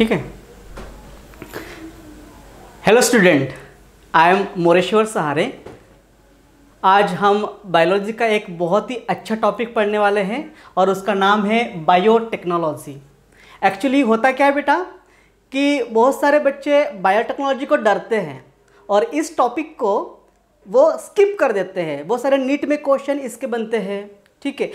ठीक है। Hello student, I am Moreshwar सहारे। आज हम बायोलॉजी का एक बहुत ही अच्छा टॉपिक पढ़ने वाले हैं और उसका नाम है बायोटेक्नोलॉजी। एक्चुअली होता क्या है बेटा कि बहुत सारे बच्चे बायोटेक्नोलॉजी को डरते हैं और इस टॉपिक को वो स्किप कर देते हैं। बहुत सारे नीट में क्वेश्चन इसके बनते हैं, ठीक है।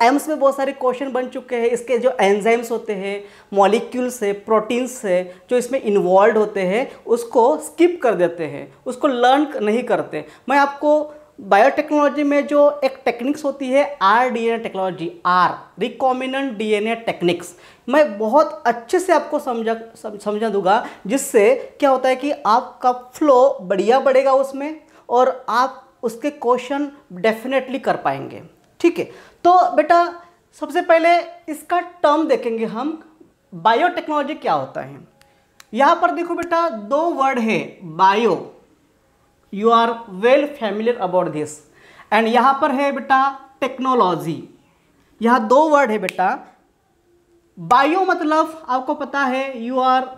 एम्स में बहुत सारे क्वेश्चन बन चुके हैं। इसके जो एंजाइम्स होते हैं, मॉलिक्यूल्स है, प्रोटीन्स है, जो इसमें इन्वॉल्व होते हैं उसको स्किप कर देते हैं, उसको लर्न नहीं करते। मैं आपको बायोटेक्नोलॉजी में जो एक टेक्निक्स होती है rDNA technology, recombinant DNA techniques, मैं बहुत अच्छे से आपको समझा दूंगा, जिससे क्या होता है कि आपका फ्लो बढ़िया बढ़ेगा उसमें और आप उसके क्वेश्चन डेफिनेटली कर पाएंगे, ठीक है। तो बेटा सबसे पहले इसका टर्म देखेंगे हम, बायोटेक्नोलॉजी क्या होता है। यहाँ पर देखो बेटा दो वर्ड है, bio, you are well familiar about this, and यहाँ पर है बेटा टेक्नोलॉजी। यहाँ दो वर्ड है बेटा। बायो मतलब आपको पता है, यू आर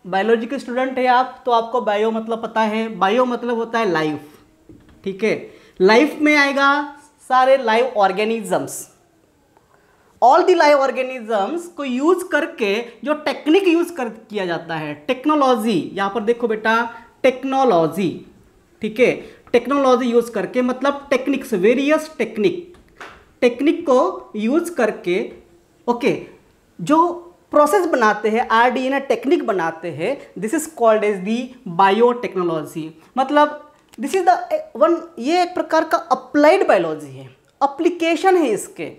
बायोलॉजी के स्टूडेंट है आप, तो आपको बायो मतलब पता है। बायो मतलब होता है लाइफ, ठीक है। लाइफ में आएगा सारे live organisms, all the live organisms को यूज करके जो टेक्निक यूज किया जाता है, टेक्नोलॉजी। यहां पर देखो बेटा टेक्नोलॉजी, ठीक है। टेक्नोलॉजी यूज करके मतलब टेक्निक्स, वेरियस टेक्निक को यूज करके, ओके, जो प्रोसेस बनाते हैं, आरडीएनए टेक्निक बनाते हैं, this is called as the biotechnology. मतलब दिस इज द वन, ये एक प्रकार का अप्लाइड बायोलॉजी है, एप्लीकेशन है इसके।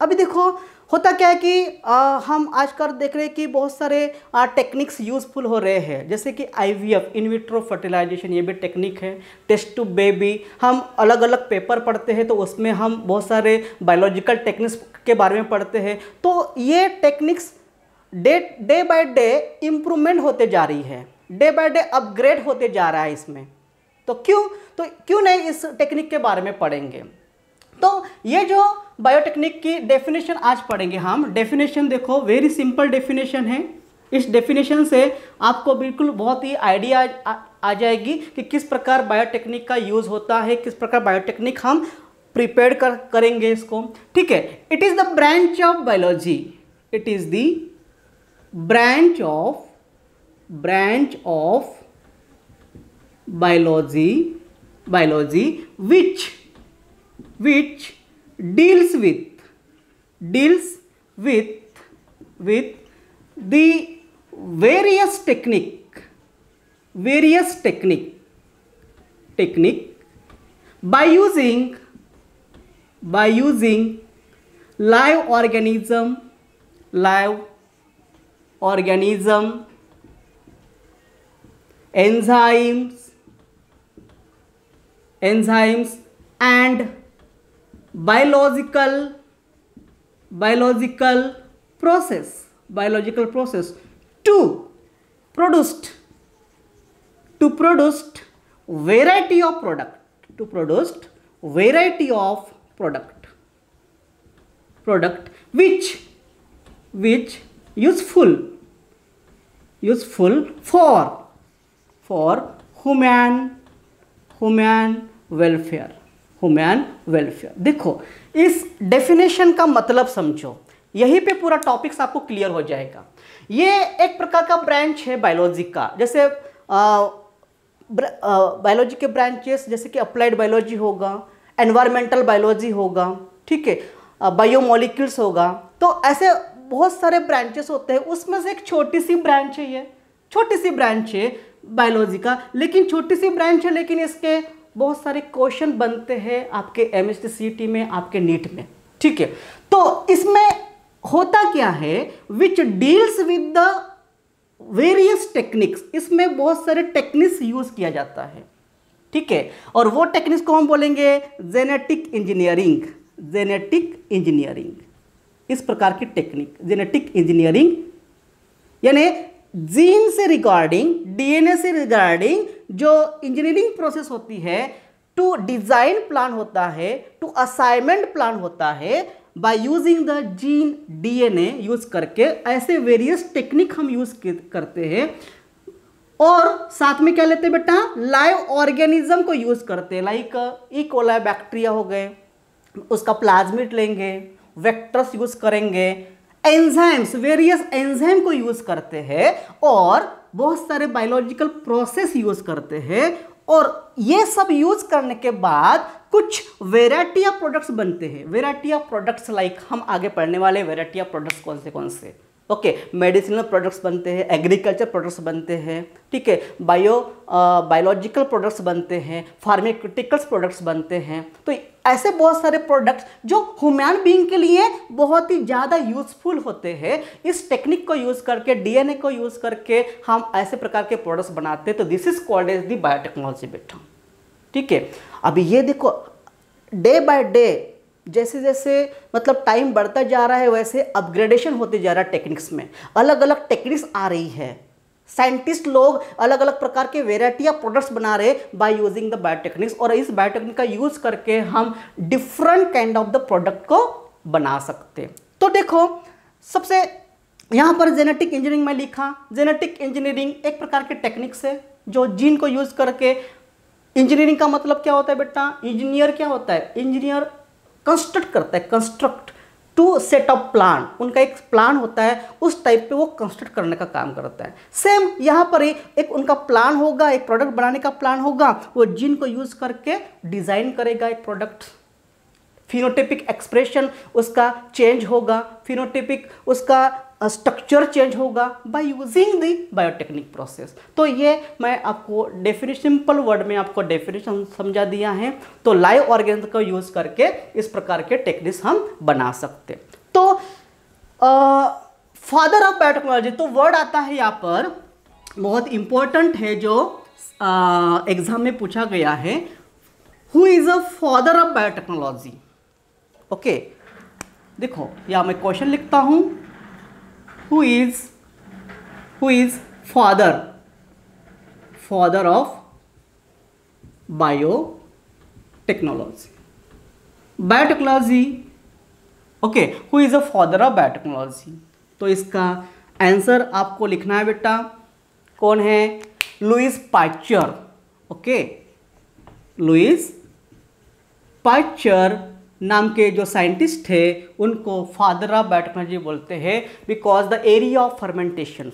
अभी देखो होता क्या है कि हम आजकल देख रहे हैं कि बहुत सारे टेक्निक्स यूजफुल हो रहे हैं, जैसे कि आईवीएफ, इन विट्रो फर्टिलाइजेशन, ये भी टेक्निक है। टेस्ट टू बेबी, हम अलग अलग पेपर पढ़ते हैं तो उसमें हम बहुत सारे बायोलॉजिकल टेक्निक्स के बारे में पढ़ते हैं। तो ये techniques day by day improvement होते जा रही है, डे बाय डे अपग्रेड होते जा रहा है इसमें। तो क्यों नहीं इस टेक्निक के बारे में पढ़ेंगे। तो ये जो बायोटेक्निक की डेफिनेशन आज पढ़ेंगे हम। डेफिनेशन देखो, वेरी सिंपल डेफिनेशन है। इस डेफिनेशन से आपको बिल्कुल बहुत ही आइडिया आ जाएगी कि किस प्रकार बायोटेक्निक का यूज़ होता है, किस प्रकार बायोटेक्निक हम प्रिपेयर करेंगे इसको, ठीक है। It is the branch of biology, it is the branch of biology which deals with the various technique by using live organism enzymes and biological process to produce variety of product which useful for human welfare. देखो इस definition का मतलब समझो, यहीं पे पूरा topics आपको clear हो जाएगा। ये एक प्रकार का ब्रांच है बायोलॉजी का। जैसे बायोलॉजी के ब्रांचेस जैसे कि अप्लाइड बायोलॉजी होगा, एनवायरमेंटल बायोलॉजी होगा, ठीक है, बायोमोलिक्यूल्स होगा। तो ऐसे बहुत सारे ब्रांचेस होते हैं, उसमें से एक छोटी सी ब्रांच है, ये छोटी सी ब्रांच है बायोलॉजी का, लेकिन छोटी सी ब्रांच है, लेकिन इसके बहुत सारे क्वेश्चन बनते हैं आपके एमएसटी सीटी में, आपके नीट में, ठीक है। तो इसमें होता क्या है, which deals with the various techniques, इसमें बहुत सारे टेक्निक्स यूज किया जाता है, ठीक है। और वो टेक्निक्स को हम बोलेंगे जेनेटिक इंजीनियरिंग। इस प्रकार की टेक्निक जेनेटिक इंजीनियरिंग, यानी जीन से रिगार्डिंग, डीएनए से रिगार्डिंग जो इंजीनियरिंग प्रोसेस होती है, टू डिजाइन प्लान होता है, टू असाइनमेंट प्लान होता है, bye using the gene DNA use करके ऐसे वेरियस टेक्निक हम यूज करते हैं। और साथ में क्या लेते हैं बेटा, लाइव ऑर्गेनिज्म को यूज करते हैं, लाइक इकोलाई बैक्टीरिया हो गए, उसका प्लाज्मिड लेंगे, वेक्टर्स यूज करेंगे, एंजाइम्स, वेरियस एंजाइम को यूज करते हैं और बहुत सारे बायोलॉजिकल प्रोसेस यूज करते हैं। और ये सब यूज करने के बाद कुछ वेराइटी ऑफ प्रोडक्ट्स बनते हैं। वेराइटी ऑफ प्रोडक्ट्स लाइक हम आगे पढ़ने वाले वेराइटी ऑफ प्रोडक्ट्स कौन से ओके, मेडिसिनल प्रोडक्ट्स बनते हैं, एग्रीकल्चर प्रोडक्ट्स बनते हैं, ठीक है, बायोलॉजिकल प्रोडक्ट्स बनते हैं, फार्मास्यूटिकल्स प्रोडक्ट्स बनते हैं। तो ऐसे बहुत सारे प्रोडक्ट्स जो ह्यूमन बीइंग के लिए बहुत ही ज़्यादा यूजफुल होते हैं। इस टेक्निक को यूज़ करके, डीएनए को यूज़ करके हम ऐसे प्रकार के प्रोडक्ट्स बनाते हैं। तो this is called as the biotechnology बेटा, ठीक है। अभी ये देखो, डे बाय डे जैसे जैसे मतलब टाइम बढ़ता जा रहा है वैसे अपग्रेडेशन होते जा रहा है टेक्निक्स में, अलग अलग टेक्निक्स आ रही है। साइंटिस्ट लोग अलग अलग प्रकार के वेराइटी ऑफ प्रोडक्ट्स बना रहे बाय यूजिंग द बायोटेक्निक्स, और इस बायोटेक्निक का यूज करके हम different kind of the product को बना सकते हैं। तो देखो, सबसे यहाँ पर जेनेटिक इंजीनियरिंग में लिखा, जेनेटिक इंजीनियरिंग एक प्रकार के टेक्निक्स है जो जीन को यूज करके, इंजीनियरिंग का मतलब क्या होता है बेटा, इंजीनियर क्या होता है, इंजीनियर कंस्ट्रक्ट करता है, construct to set of plan, उनका एक प्लान होता है, उस टाइप पे वो कंस्ट्रक्ट करने का काम करता है। सेम यहाँ पर एक उनका प्लान होगा, एक प्रोडक्ट बनाने का प्लान होगा, वो जीन को यूज करके डिजाइन करेगा एक प्रोडक्ट। फिनोटाइपिक एक्सप्रेशन उसका चेंज होगा, फिनोटाइपिक उसका स्ट्रक्चर चेंज होगा bye using the biotechnic process. तो ये मैं आपको डेफिनेशन, सिंपल वर्ड में आपको डेफिनेशन समझा दिया है। तो लाइव ऑर्गेनिज्म को यूज करके इस प्रकार के टेक्निक्स हम बना सकते। तो फादर ऑफ बायोटेक्नोलॉजी, तो वर्ड आता है यहाँ पर बहुत इंपॉर्टेंट है जो एग्जाम में पूछा गया है, who is a father of biotechnology. Okay, देखो यहाँ मैं क्वेश्चन लिखता हूं, who is father of biotechnology, okay, who is a father of biotechnology। तो इसका आंसर आपको लिखना है बेटा, कौन है, Louis Pasteur. Okay, Louis Pasteur नाम के जो साइंटिस्ट थे उनको फादर ऑफ बायोटेक्नोलॉजी बोलते हैं, because the area of fermentation,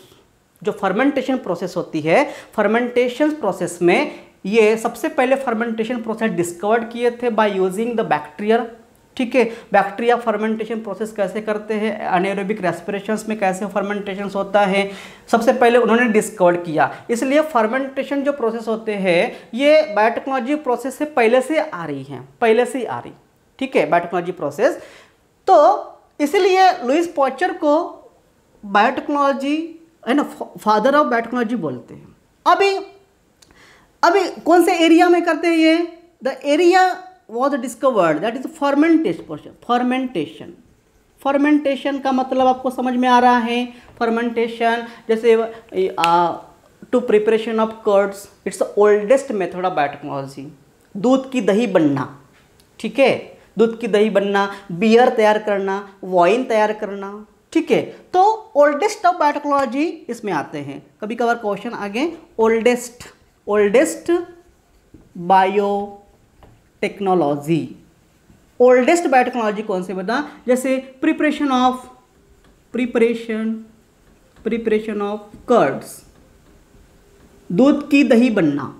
जो फर्मेंटेशन प्रोसेस होती है, फर्मेंटेशन प्रोसेस में ये सबसे पहले फर्मेंटेशन प्रोसेस डिस्कवर्ड किए थे बाय यूजिंग द बैक्टीरिया, ठीक है। बैक्टीरिया फर्मेंटेशन प्रोसेस कैसे करते हैं, एनाएरोबिक रेस्पिरेशंस में कैसे फर्मेंटेशन होता है, सबसे पहले उन्होंने डिस्कवर किया। इसलिए फर्मेंटेशन जो प्रोसेस होते हैं ये बायोटेक्नोलॉजी प्रोसेस से पहले से आ रही हैं, पहले से आ रही, ठीक है, बायोटेक्नोलॉजी प्रोसेस। तो इसलिए लुइस पाश्चर को बायोटेक्नोलॉजी है ना, फादर ऑफ बायोटेक्नोलॉजी बोलते हैं। अभी कौन से एरिया में करते हैं ये, the area was discovered that is fermentation. Fermentation का मतलब आपको समझ में आ रहा है, फर्मेंटेशन जैसे to preparation of curds, it's the oldest method of biotechnology. दूध की दही बनना, ठीक है, दूध की दही बनना, बियर तैयार करना, वाइन तैयार करना, ठीक है। तो ओल्डेस्ट ऑफ बायोटेक्नोलॉजी इसमें आते हैं। कभी कभार क्वेश्चन आगे, ओल्डेस्ट बायोटेक्नोलॉजी, ओल्डेस्ट बायोटेक्नोलॉजी कौन से बता, जैसे प्रिपरेशन ऑफ कर्ड्स, दूध की दही बनना,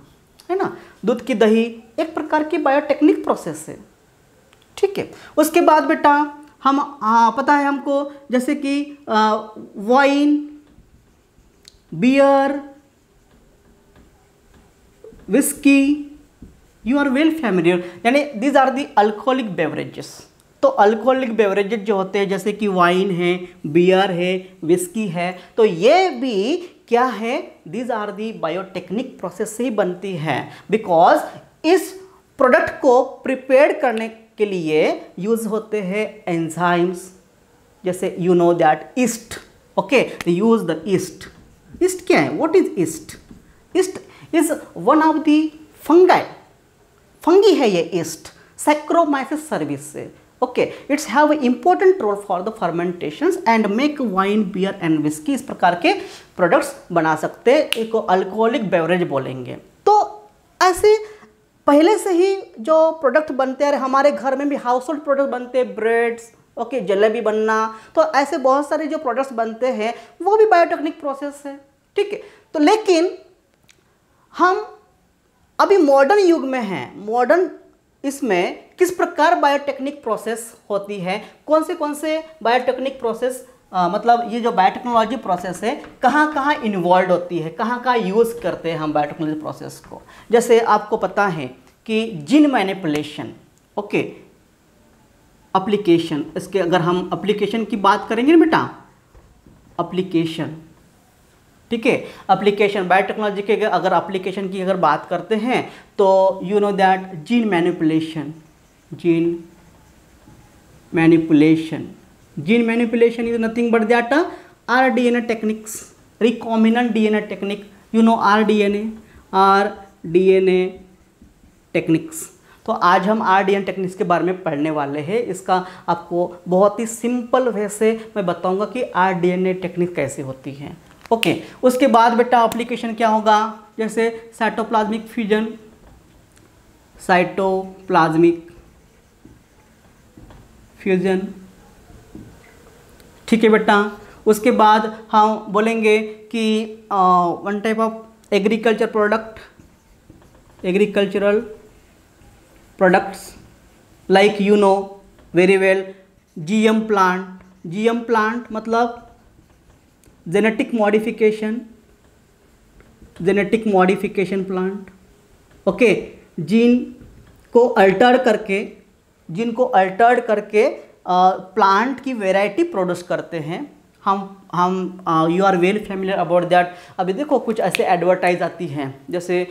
है ना, दूध की दही एक प्रकार की बायोटेक्निक प्रोसेस है, ठीक है। उसके बाद बेटा हम पता है हमको, जैसे कि wine, beer, whisky, you are well familiar, यानी these are the alcoholic beverages. तो अल्कोहलिक बेवरेजेस जो होते हैं जैसे कि वाइन है, बियर है, विस्की है, तो ये भी क्या है, these are the biotechnic process से ही बनती है, बिकॉज इस प्रोडक्ट को प्रिपेयर करने के लिए यूज होते हैं एंजाइम्स, जैसे you know that yeast, okay, use the yeast. Yeast क्या है, what is yeast? Yeast is one of the fungi है ये ईस्ट, सैक्रोमाइसिस सर्विस से okay, it's have important role for the fermentations and make wine, beer and whisky, इस प्रकार के products बना सकते, एक अल्कोहलिक बेवरेज बोलेंगे। तो ऐसे पहले से ही जो प्रोडक्ट बनते हैं, हमारे घर में भी हाउस होल्ड प्रोडक्ट बनते हैं, ब्रेड्स, ओके, जलेबी बनना, तो ऐसे बहुत सारे जो प्रोडक्ट्स बनते हैं वो भी बायोटेक्निक प्रोसेस है, ठीक है। तो लेकिन हम अभी मॉडर्न युग में हैं, मॉडर्न इसमें किस प्रकार बायोटेक्निक प्रोसेस होती है, कौन से बायोटेक्निक प्रोसेस मतलब ये जो बायोटेक्नोलॉजी प्रोसेस है कहाँ कहाँ इन्वॉल्व होती है, कहाँ कहाँ यूज़ करते हैं हम बायोटेक्नोलॉजी प्रोसेस को। जैसे आपको पता है कि जीन मैनिपुलेशन, ओके, एप्लीकेशन, इसके अगर हम एप्लीकेशन की बात करेंगे ना बेटा, एप्लीकेशन, ठीक है, एप्लीकेशन बायोटेक्नोलॉजी के अगर एप्लीकेशन की अगर बात करते हैं तो you know that gene manipulation is nothing but that rDNA techniques, recombinant DNA technique, you know rDNA techniques। तो आज हम rDNA टेक्निक्स के बारे में पढ़ने वाले हैं। इसका आपको बहुत ही सिंपल वे से मैं बताऊंगा कि rDNA टेक्निक कैसे होती है, ओके। उसके बाद बेटा एप्लीकेशन क्या होगा, जैसे साइटोप्लाज्मिक फ्यूजन, ठीक है बेटा। उसके बाद हम बोलेंगे कि one type of agricultural products like you know very well GM plant मतलब genetic modification plant, okay. Gene को अल्टर्ड करके प्लांट की वैरायटी प्रोड्यूस करते हैं हम you are well familiar about that. अभी देखो कुछ ऐसे एडवर्टाइज आती हैं, जैसे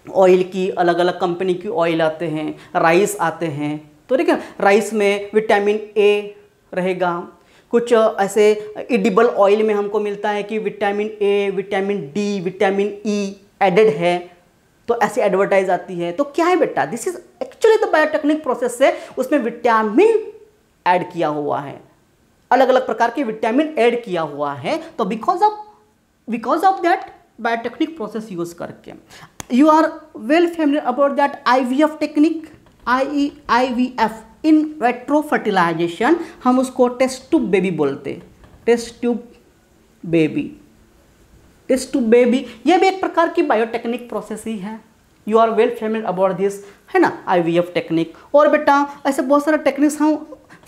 ऑयल की अलग अलग कंपनी की ऑयल आते हैं, राइस आते हैं, तो ठीक है, राइस में विटामिन ए रहेगा, कुछ ऐसे एडिबल ऑयल में हमको मिलता है कि vitamin A, vitamin D, vitamin E added है, तो ऐसी एडवर्टाइज आती है। तो क्या है बेटा, this is actually the biotechnic process से उसमें विटामिन ऐड किया हुआ है, अलग अलग प्रकार के विटामिन ऐड किया हुआ है। तो because of that biotechnic process use करके you are well familiar about that IVF technique, IVF in vitro fertilization, हम उसको टेस्ट ट्यूब बेबी बोलते, टेस्ट ट्यूब बेबी, ये भी एक प्रकार की बायोटेक्निक प्रोसेस ही है। You are well familiar about this, है ना, IVF टेक्निक। और बेटा ऐसे बहुत सारे टेक्निक्स हम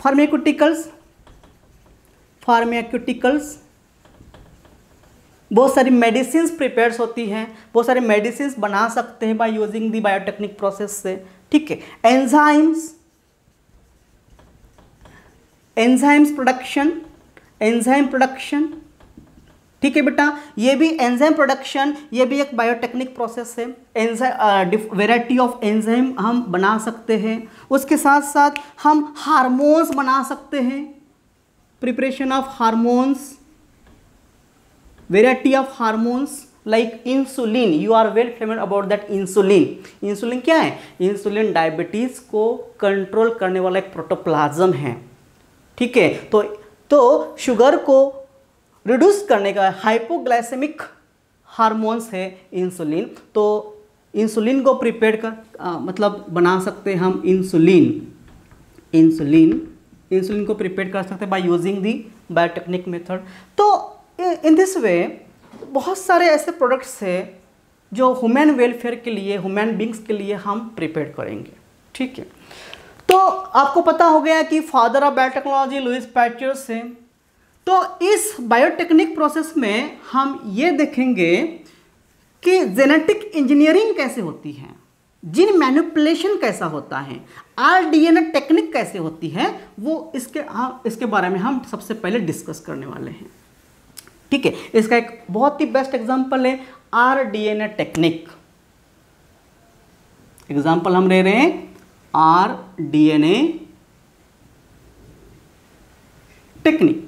फार्माक्यूटिकल्स, बहुत सारी मेडिसिन प्रिपेयर्स होती हैं, बहुत सारी मेडिसिन बना सकते हैं by using the biotechnic process से, ठीक है। एंजाइम प्रोडक्शन, ठीक है बेटा, ये भी एंजाइम प्रोडक्शन, ये भी एक बायोटेक्निक प्रोसेस है। वैरायटी ऑफ एंजाइम हम बना सकते हैं। उसके साथ साथ हम हार्मोन्स बना सकते हैं, preparation of hormones, variety of hormones like insulin, you are well famous about that insulin क्या है, इंसुलिन डायबिटीज को कंट्रोल करने वाला एक प्रोटोप्लाज्म है, ठीक है। तो शुगर को रिड्यूस करने का हाइपोग्लाइसेमिक हार्मोन्स है इंसुलिन। तो इंसुलिन को प्रिपेयर कर मतलब बना सकते हैं हम इंसुलिन को प्रिपेयर कर सकते हैं by using the biotechnic method. तो इन दिस वे बहुत सारे ऐसे प्रोडक्ट्स हैं जो ह्यूमन वेलफेयर के लिए, ह्यूमन बींग्स के लिए हम प्रिपेयर करेंगे, ठीक है। तो आपको पता हो गया कि father of biotechnology Louis Pasteur से। तो इस बायोटेक्निक प्रोसेस में हम ये देखेंगे कि जेनेटिक इंजीनियरिंग कैसे होती है, जीन मैनिपुलेशन कैसा होता है, rDNA टेक्निक कैसे होती है, वो इसके बारे में हम सबसे पहले डिस्कस करने वाले हैं, ठीक है। इसका एक बहुत ही बेस्ट एग्जांपल है rDNA टेक्निक। एग्जांपल हम ले रहे हैं rDNA टेक्निक।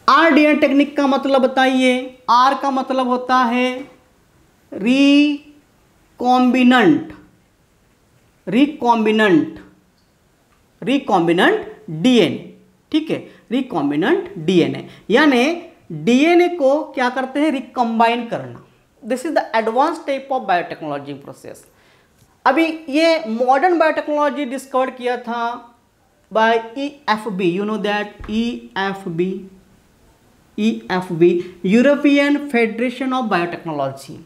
rDNA टेक्निक का मतलब बताइए। R का मतलब होता है रिकॉम्बिनेंट, रिकॉम्बिनेंट डीएनए, ठीक है, रिकॉम्बिनेंट डीएनए, यानी डीएनए को क्या करते हैं, रिकम्बाइन करना। This is the advance type of biotechnology process. अभी ये मॉडर्न बायोटेक्नोलॉजी डिस्कवर किया था by EFB, you know that EFB, European federation of biotechnology.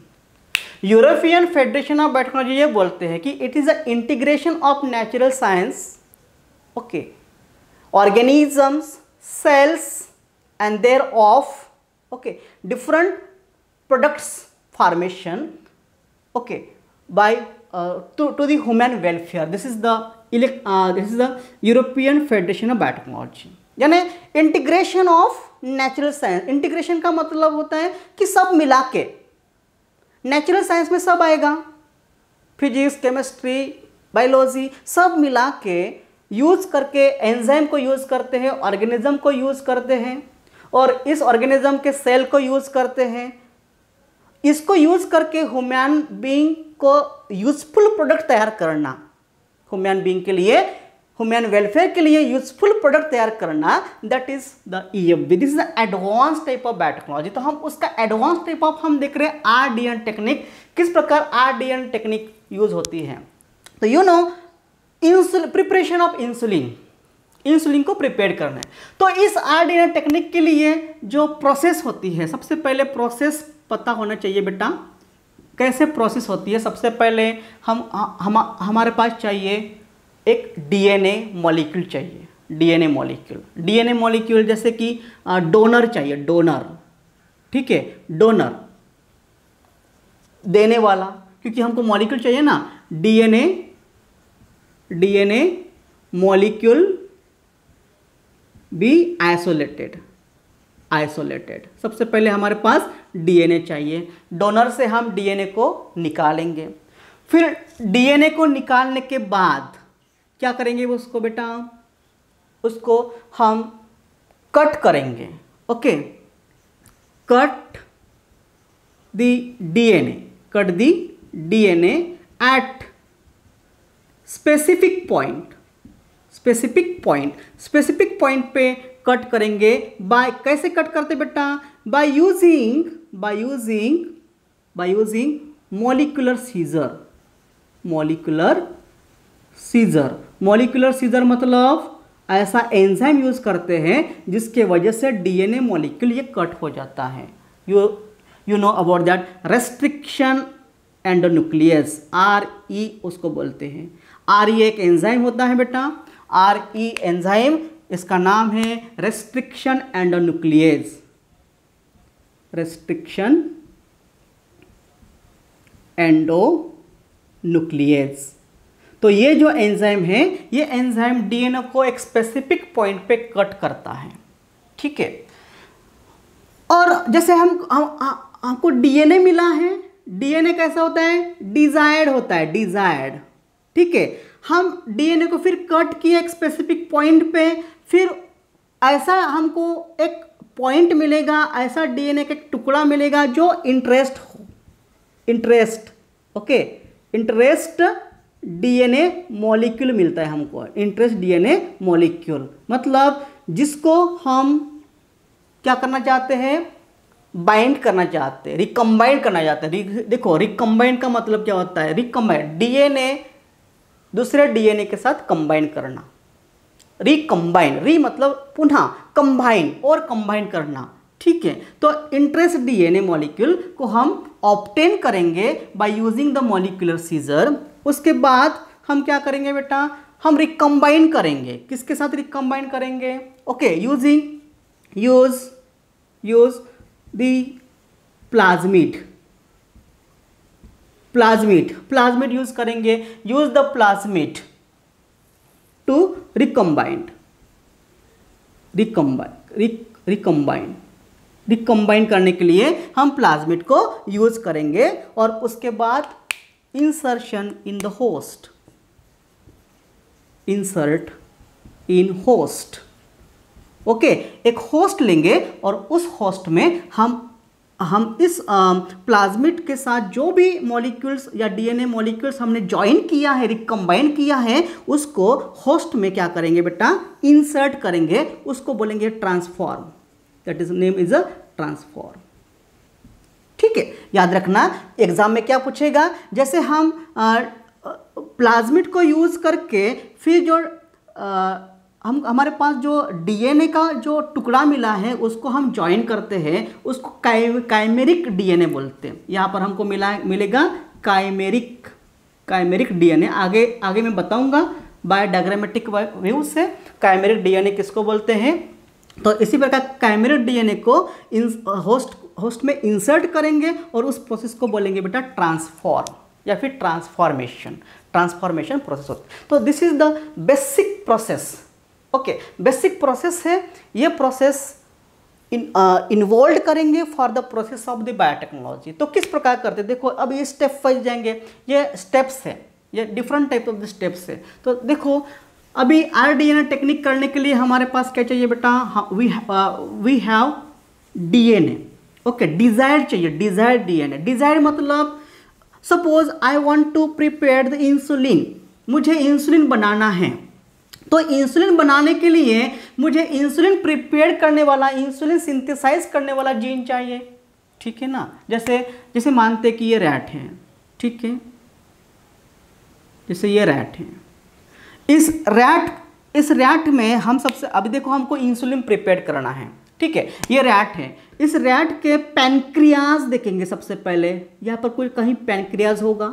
European federation of biotechnology ये बोलते हैं कि it is a integration of natural science, okay, organisms, cells and thereof, okay, different products formation, okay, by to the human welfare. This is the European Federation of Biotechnology, यानी integration of natural science. Integration का मतलब होता है कि सब मिला के, natural science में सब आएगा, फिजिक्स, केमिस्ट्री, बायोलॉजी, सब मिला के यूज़ करके, एंजाइम को यूज़ करते हैं, ऑर्गेनिज्म को यूज़ करते हैं, और इस ऑर्गेनिज्म के सेल को यूज़ करते हैं। इसको यूज़ करके ह्यूमन बीइंग को यूजफुल प्रोडक्ट तैयार करना, ह्यूमन बीइंग के लिए, ह्यूमन वेलफेयर के लिए यूजफुल प्रोडक्ट तैयार करना, that is the EFB। This is the advance type of biotechnology. तो हम उसका एडवांस टाइप ऑफ हम देख रहे हैं RDN टेक्निक, किस प्रकार RDN टेक्निक यूज होती है। तो you know preparation of insulin को प्रिपेयर करना है। तो इस RDN टेक्निक के लिए जो प्रोसेस होती है, सबसे पहले प्रोसेस पता होना चाहिए बेटा, कैसे प्रोसेस होती है। सबसे पहले हमारे पास चाहिए एक DNA मॉलिक्यूल चाहिए, DNA मॉलिक्यूल जैसे कि डोनर चाहिए, डोनर, ठीक है, डोनर देने वाला, क्योंकि हमको मॉलिक्यूल चाहिए ना। DNA molecule be isolated. सबसे पहले हमारे पास DNA चाहिए, डोनर से हम DNA को निकालेंगे। फिर DNA को निकालने के बाद क्या करेंगे उसको बेटा, उसको हम कट करेंगे, okay, cut the DNA at specific point पे कट करेंगे। बाय कैसे कट करते बेटा, बाय यूजिंग मॉलिक्यूलर सीजर मतलब ऐसा एंजाइम यूज करते हैं जिसके वजह से DNA मॉलिक्यूल ये कट हो जाता है। You know about that, restriction endonuclease, RE उसको बोलते हैं। RE एक एंजाइम होता है बेटा, RE एंजाइम, इसका नाम है रेस्ट्रिक्शन एंडोन्यूक्लियस, तो ये जो एंजाइम है, ये एंजाइम DNA को एक स्पेसिफिक पॉइंट पे कट करता है, ठीक है। और जैसे हमको DNA मिला है, DNA कैसा होता है, डिजायर्ड होता है, डिजायर्ड, ठीक है। हम DNA को फिर कट किए एक स्पेसिफिक पॉइंट पे, फिर ऐसा हमको एक पॉइंट मिलेगा, ऐसा DNA का एक टुकड़ा मिलेगा जो इंटरेस्ट DNA मॉलिक्यूल मिलता है हमको, इंटरेस्ट DNA मॉलिक्यूल, मतलब जिसको हम क्या करना चाहते हैं, बाइंड करना चाहते हैं, रिकम्बाइन करना चाहते हैं। देखो रिकम्बाइन का मतलब क्या होता है, रिकम्बाइन DNA दूसरे DNA के साथ कंबाइन करना, रिकम्बाइन, री मतलब पुनः, कंबाइन और कंबाइन करना, ठीक है। तो इंटरेस्ट DNA मॉलिक्यूल को हम ऑब्टेन करेंगे by using the molecular scissor. उसके बाद हम क्या करेंगे बेटा, हम रिकम्बाइन करेंगे, किसके साथ रिकम्बाइन करेंगे, okay, use the plasmid use करेंगे, use the plasmid to recombine करने के लिए हम प्लाज्मिड को यूज करेंगे। और उसके बाद insertion in the host, insert in host, okay, एक होस्ट लेंगे और उस होस्ट में हम हम इस प्लाज्मिड के साथ जो भी मॉलिक्यूल्स या डीएनए मॉलिक्यूल्स हमने ज्वाइन किया है, रिकम्बाइन किया है, उसको होस्ट में क्या करेंगे बेटा, इंसर्ट करेंगे, उसको बोलेंगे transform. That is name is a transform. ठीक है, याद रखना एग्जाम में क्या पूछेगा, जैसे हम प्लाज्मिड को यूज करके फिर जो हमारे पास जो डीएनए का जो टुकड़ा मिला है उसको हम ज्वाइन करते हैं, उसको काइमेरिक डीएनए बोलते हैं। यहाँ पर हमको मिलेगा काइमेरिक डीएनए। आगे मैं बताऊंगा बाय डायग्रामेटिक व्यू से काइमेरिक डीएनए किसको बोलते हैं। तो इसी प्रकार काइमेरिक डीएनए को होस्ट में इंसर्ट करेंगे और उस प्रोसेस को बोलेंगे बेटा ट्रांसफॉर्म या फिर ट्रांसफॉर्मेशन प्रोसेस होता है। तो this is the basic process. Okay, basic process है ये। प्रोसेस इन्वॉल्व करेंगे for the process of the biotechnology. तो किस प्रकार करते हैं, देखो अब ये स्टेप वाइज जाएंगे, ये स्टेप्स है, ये different type of the steps है। तो देखो अभी आरडीएनए टेक्निक करने के लिए हमारे पास क्या चाहिए बेटा, we have DNA. Okay, desired चाहिए, डिजायर्ड डीएनए। डिजायर्ड मतलब suppose I want to prepare the insulin, मुझे इंसुलिन बनाना है। तो इंसुलिन बनाने के लिए मुझे इंसुलिन प्रिपेयर करने वाला, इंसुलिन सिंथेसाइज करने वाला जीन चाहिए। ठीक है ना, जैसे मानते कि ये रैट है, ठीक है, जैसे ये रैट है, इस रैट में हम सबसे, अभी देखो हमको इंसुलिन प्रिपेयर करना है, ठीक है, ये रैट है। इस रैट के पैनक्रियाज देखेंगे सबसे पहले, यहाँ पर कोई कहीं पैनक्रियाज होगा,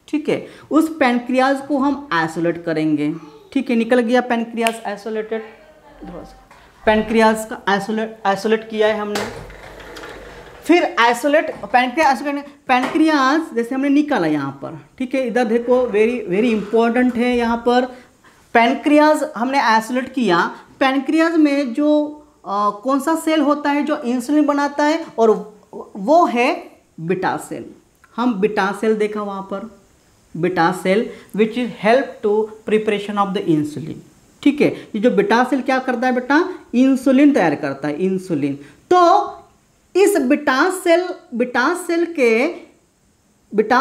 ठीक है, उस पैनक्रियाज को हम आइसोलेट करेंगे। ठीक है, निकल गया पैनक्रियाज आइसोलेटेड, पैनक्रियाज का आइसोलेट किया है हमने। फिर पैनक्रियाज जैसे हमने निकाला यहाँ पर, ठीक है, इधर देखो वेरी इंपॉर्टेंट है, यहाँ पर पैनक्रियाज हमने आइसोलेट किया। पैनक्रियाज में जो कौन सा सेल होता है जो इंसुलिन बनाता है, और वो है बीटा सेल। हम बीटा सेल देखा वहाँ पर, beta cell which is help to preparation of the insulin. ठीक है, ये जो बीटा सेल क्या करता है बेटा, इंसुलिन तैयार करता है, इंसुलिन। तो इस बीटा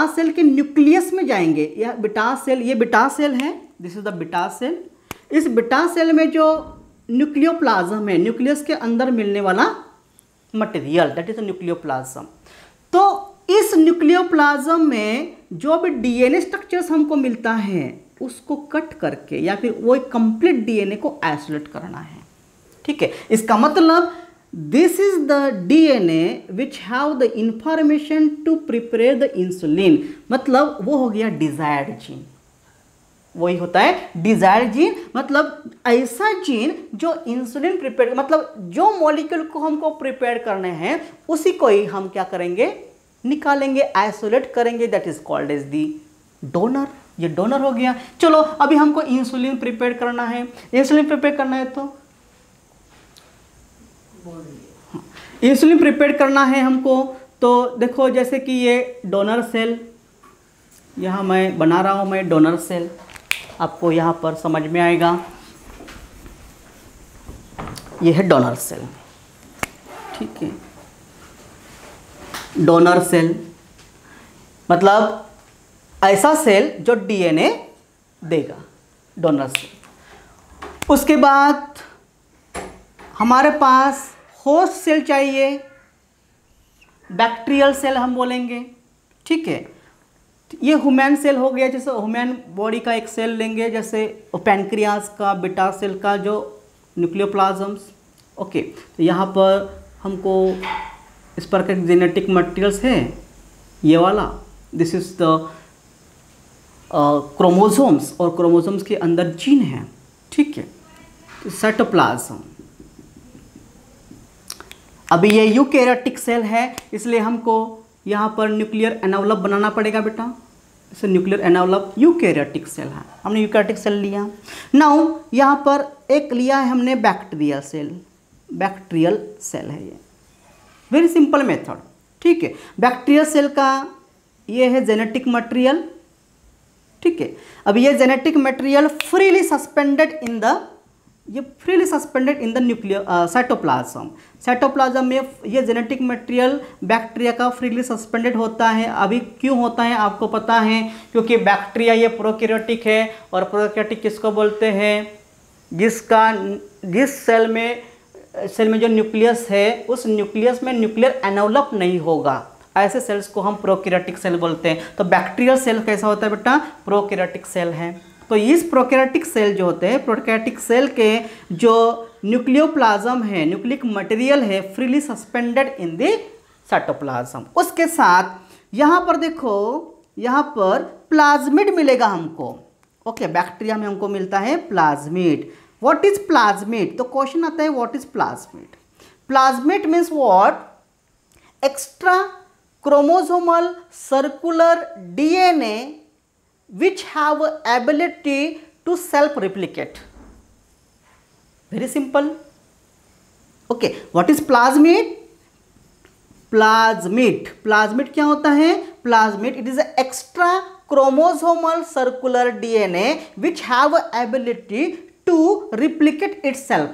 सेल के न्यूक्लियस में जाएंगे। यह बीटा सेल, ये बीटा सेल है, this is the beta cell. इस बीटा सेल में जो न्यूक्लियोप्लाज्म है, न्यूक्लियस के अंदर मिलने वाला material, that is the nucleoplasm. तो इस न्यूक्लियोप्लाज्म में जो भी डीएनए स्ट्रक्चर्स हमको मिलता है उसको कट करके या फिर वो कंप्लीट डीएनए को आइसोलेट करना है। ठीक है, इसका मतलब this is the DNA which have the information to prepare the insulin, मतलब वो हो गया डिजायर्ड जीन। वही होता है डिजायर्ड जीन, मतलब ऐसा जीन जो इंसुलिन प्रिपेयर, मतलब जो मॉलिक्यूल को हमको प्रिपेयर करने हैं उसी को ही हम क्या करेंगे, निकालेंगे, आइसोलेट करेंगे, that is called as the donor. ये डोनर हो गया। चलो अभी हमको इंसुलिन प्रिपेयर करना है, इंसुलिन प्रिपेयर करना है तो इंसुलिन प्रिपेयर करना है हमको। तो देखो जैसे कि ये डोनर सेल, यहाँ मैं बना रहा हूँ, मैं डोनर सेल, आपको यहाँ पर समझ में आएगा। ये है डोनर सेल, ठीक है, डोनर सेल मतलब ऐसा सेल जो डीएनए देगा, डोनर सेल। उसके बाद हमारे पास होस्ट सेल चाहिए, बैक्टीरियल सेल हम बोलेंगे। ठीक है, ये ह्यूमन सेल हो गया, जैसे ह्यूमन बॉडी का एक सेल लेंगे, जैसे पैनक्रियाज का, बीटा सेल का जो न्यूक्लियोप्लाज्म्स। ओके, तो यहाँ पर हमको इस पर के जेनेटिक मटेरियल्स है, ये वाला, दिस इज द क्रोमोसोम्स, और क्रोमोसोम्स के अंदर जीन है। ठीक है, तो साइटोप्लाज्म। अभी ये यूकैरियोटिक सेल है, इसलिए हमको यहाँ पर न्यूक्लियर एनवलप बनाना पड़ेगा बेटा। इसे न्यूक्लियर एनवलप यूकैरियोटिक सेल है, हमने यूकैरियोटिक सेल लिया। नाउ यहाँ पर एक लिया है हमने बैक्टीरियल सेल, बैक्टीरियल सेल है ये, वेरी सिंपल मेथड। ठीक है, बैक्टीरियल सेल का ये है जेनेटिक मटेरियल। ठीक है, अब ये genetic material freely suspended in the ये freely suspended in the nuclear cytoplasm. Cytoplasm में ये जेनेटिक मटेरियल बैक्टीरिया का फ्रीली सस्पेंडेड होता है। अभी क्यों होता है आपको पता है, क्योंकि बैक्टीरिया ये प्रोकैरियोटिक है, और प्रोकैरियोटिक किसको बोलते हैं, जिस सेल में जो न्यूक्लियस है उस न्यूक्लियस में न्यूक्लियर एनवलप नहीं होगा, ऐसे सेल्स को हम प्रोकैरियोटिक सेल बोलते हैं। तो बैक्टीरियल सेल कैसा होता है बेटा, प्रोकैरियोटिक सेल है। तो इस प्रोकैरियोटिक सेल जो होते हैं, प्रोकैरियोटिक सेल के जो न्यूक्लियोप्लाज्म है, न्यूक्लिक मटेरियल है, freely suspended in the cytoplasm. उसके साथ यहाँ पर देखो, यहाँ पर प्लाज्मिड मिलेगा हमको। ओके, बैक्टीरिया में हमको मिलता है प्लाज्मिड। What is plasmid? तो क्वेश्चन आता है what is plasmid. Plasmid means what, extra chromosomal circular DNA which have ability to self replicate. Very simple. Okay, what is plasmid? Plasmid क्या होता है? Plasmid, it is an extra chromosomal circular DNA which have ability to replicate itself.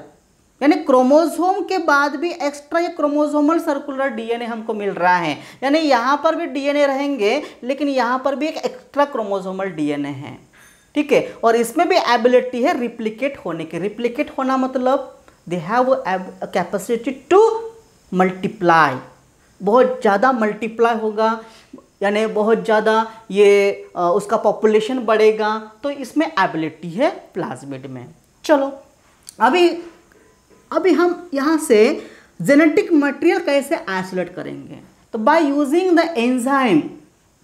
यानी chromosome के बाद भी extra ये chromosomal circular DNA हमको मिल रहा है। यानी यहाँ पर भी डीएनए रहेंगे, लेकिन यहाँ पर भी एक एक्स्ट्रा क्रोमोसोमल डीएनए है, ठीक है। और इसमें भी एबिलिटी है रिप्लिकेट होने की। रिप्लिकेट होना मतलब they have capacity to multiply, बहुत ज़्यादा मल्टीप्लाई होगा, यानी बहुत ज़्यादा ये उसका पॉपुलेशन बढ़ेगा। तो इसमें एबिलिटी है प्लाज्मिड में। चलो अभी हम यहाँ से जेनेटिक मटेरियल कैसे आइसोलेट करेंगे, तो bye using the enzyme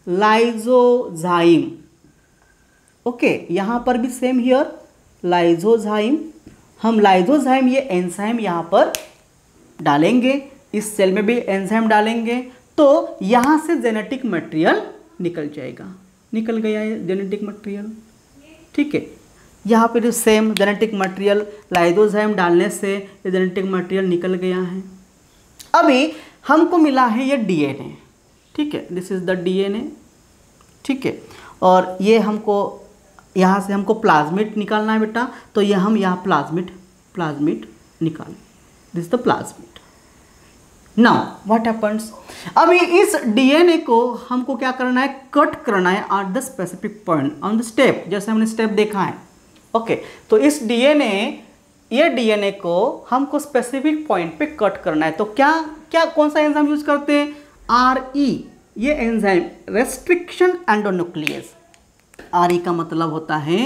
lysozyme. Okay, यहाँ पर भी सेम हियर लाइजोजाइम। हम लाइजोजाइम ये एंजाइम यहाँ पर डालेंगे, इस सेल में भी एंजाइम डालेंगे, तो यहाँ से जेनेटिक मटेरियल निकल जाएगा। निकल गया है जेनेटिक मटेरियल, ठीक है। यहाँ पर सेम जेनेटिक मटेरियल लाइजोजाइम डालने से ये जेनेटिक मटेरियल निकल गया है। अभी हमको मिला है ये डीएनए, ठीक है, दिस इज द डीएनए, ठीक है। और ये हमको यहाँ से हमको प्लाज्मिड निकालना है बेटा, तो ये हम यहाँ प्लाज्मिड निकाल, this the plasmid. Now what happens, अभी इस डीएनए को हमको क्या करना है, कट करना है eight the specific point on the step, जैसे हमने स्टेप देखा है। ओके, तो इस ये डीएनए को हमको स्पेसिफिक पॉइंट पे कट करना है। तो कौन सा एंजाइम यूज करते हैं, RE, ये एंजाइम रेस्ट्रिक्शन एंडोन्यूक्लियस। RE का मतलब होता है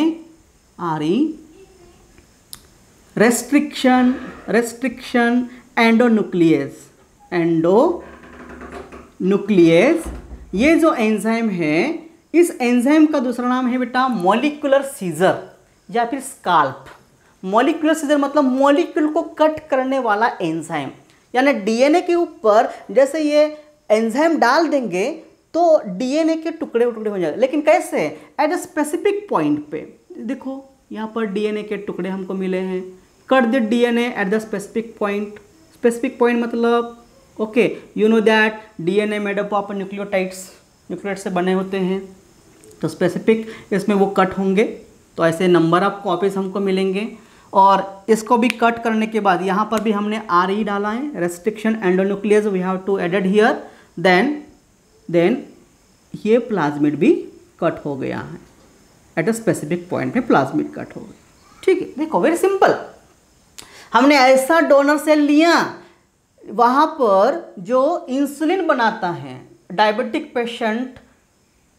RE रेस्ट्रिक्शन एंडोन्यूक्लियस। ये जो एंजाइम है, इस एंजाइम का दूसरा नाम है बेटा मॉलिक्यूलर सीजर या फिर स्काल्प। मॉलिक्यूलर सीजर मतलब मॉलिक्यूल को कट करने वाला एंजाइम। यानी डीएनए के ऊपर जैसे ये एंजाइम डाल देंगे तो डीएनए के टुकड़े हो जाएंगे, लेकिन कैसे, एट अ स्पेसिफिक पॉइंट पे। देखो यहाँ पर डीएनए के टुकड़े हमको मिले हैं, cut the DNA at the specific point. Specific point मतलब okay, you know that DNA made up of nucleotide से बने होते हैं, तो स्पेसिफिक इसमें वो कट होंगे, तो ऐसे नंबर ऑफ कॉपीज हमको मिलेंगे। और इसको भी कट करने के बाद यहाँ पर भी हमने RE डाला है, restriction endonuclease we have to added here, then ये प्लाज्मिड भी कट हो गया है, एट अ स्पेसिफिक पॉइंट पे प्लाज्मिड कट हो गया, ठीक है। देखो वेरी सिंपल, हमने ऐसा डोनर सेल लिया, वहाँ पर जो इंसुलिन बनाता है, डायबिटिक पेशेंट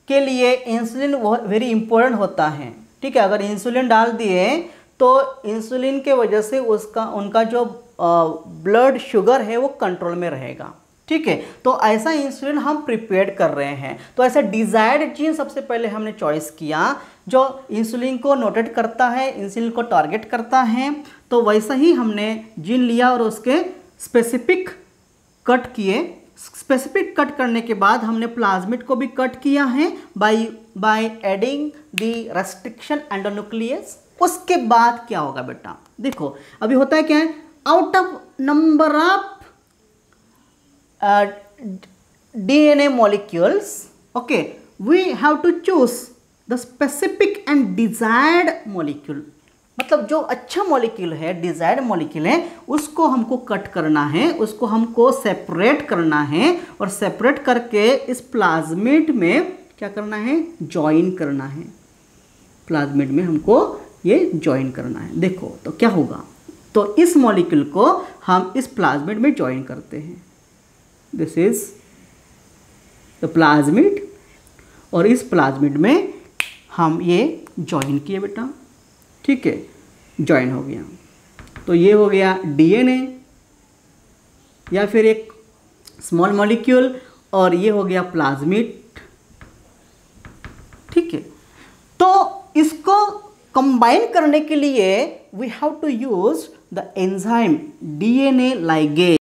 के लिए इंसुलिन वेरी इंपॉर्टेंट होता है, ठीक है। अगर इंसुलिन डाल दिए तो इंसुलिन के वजह से उनका जो ब्लड शुगर है वो कंट्रोल में रहेगा, ठीक है। तो ऐसा इंसुलिन हम प्रिपेयर कर रहे हैं। तो ऐसा डिजायर्ड जीन सबसे पहले हमने चॉइस किया जो इंसुलिन को नोटेट करता है, इंसुलिन को टारगेट करता है। तो वैसा ही हमने जीन लिया और उसके स्पेसिफिक कट किए। स्पेसिफिक कट करने के बाद हमने प्लाज्मिड को भी कट किया है by adding the restriction endonuclease. उसके बाद क्या होगा बेटा, देखो अभी होता है क्या है, out of number of DNA molecules, okay, we have to choose the specific and desired molecule. मतलब जो अच्छा मॉलिक्यूल है, डिजायर्ड मॉलिक्यूल है, उसको हमको कट करना है, उसको हमको सेपरेट करना है, और सेपरेट करके इस प्लाज्मिड में क्या करना है, ज्वाइन करना है। प्लाज्मिड में हमको ये ज्वाइन करना है। देखो तो क्या होगा, तो इस मॉलिक्यूल को हम इस प्लाज्मिड में ज्वाइन करते हैं। दिस इज द प्लाज्मिड, और इस प्लाज्मिड में हम ये ज्वाइन किए बेटा, ठीक है, ज्वाइन हो गया। तो ये हो गया डीएनए या फिर एक स्मॉल मॉलिक्यूल, और ये हो गया प्लाज्मिड, ठीक है। तो इसको कंबाइन करने के लिए we have to use the enzyme DNA ligase.